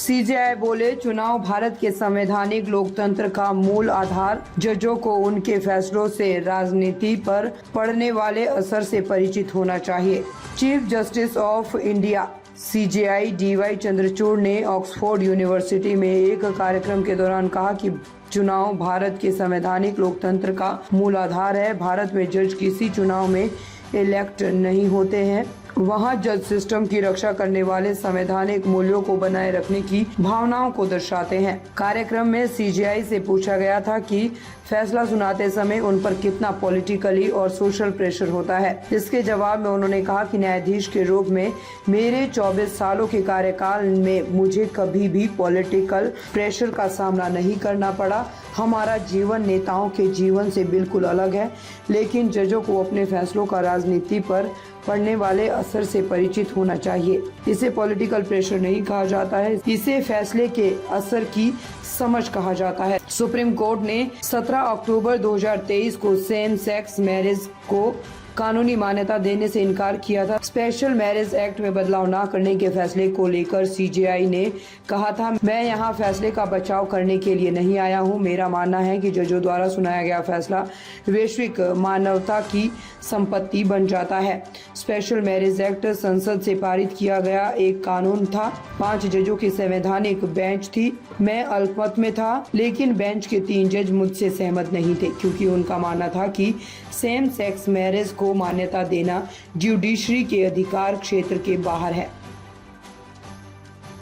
CJI बोले, चुनाव भारत के संवैधानिक लोकतंत्र का मूल आधार। जजों को उनके फैसलों से राजनीति पर पड़ने वाले असर से परिचित होना चाहिए। Chief justice of India CJI DY Chandrachud ने ऑक्सफोर्ड यूनिवर्सिटी में एक कार्यक्रम के दौरान कहा कि चुनाव भारत के संवैधानिक लोकतंत्र का मूल आधार है। भारत में जज किसी चुनाव में इलेक्ट नहीं होते हैं। वहाँ जज सिस्टम की रक्षा करने वाले संवैधानिक मूल्यों को बनाए रखने की भावनाओं को दर्शाते हैं। कार्यक्रम में सीजेआई से पूछा गया था कि फैसला सुनाते समय उन पर कितना पॉलिटिकली और सोशल प्रेशर होता है। इसके जवाब में उन्होंने कहा कि न्यायाधीश के रूप में मेरे 24 सालों के कार्यकाल में मुझे कभी भी पॉलिटिकल प्रेशर का सामना नहीं करना पड़ा। हमारा जीवन नेताओं के जीवन से बिल्कुल अलग है, लेकिन जजों को अपने फैसलों का राजनीति पर पड़ने वाले असर से परिचित होना चाहिए। इसे पॉलिटिकल प्रेशर नहीं कहा जाता है, इसे फैसले के असर की समझ कहा जाता है। सुप्रीम कोर्ट ने 17 अक्टूबर 2023 को सेम सेक्स मैरिज को कानूनी मान्यता देने से इनकार किया था। स्पेशल मैरिज एक्ट में बदलाव न करने के फैसले को लेकर सीजेआई ने कहा था, मैं यहाँ फैसले का बचाव करने के लिए नहीं आया हूँ। मेरा मानना है कि जजों द्वारा सुनाया गया फैसला वैश्विक मानवता की संपत्ति बन जाता है। स्पेशल मैरिज एक्ट संसद से पारित किया गया एक कानून था। 5 जजों की संवैधानिक बेंच थी। मैं अल्पमत में था, लेकिन बेंच के 3 जज मुझसे सहमत नहीं थे, क्योंकि उनका मानना था कि सेम सेक्स मैरिज को मान्यता देना जुडिशरी के अधिकार क्षेत्र के बाहर है।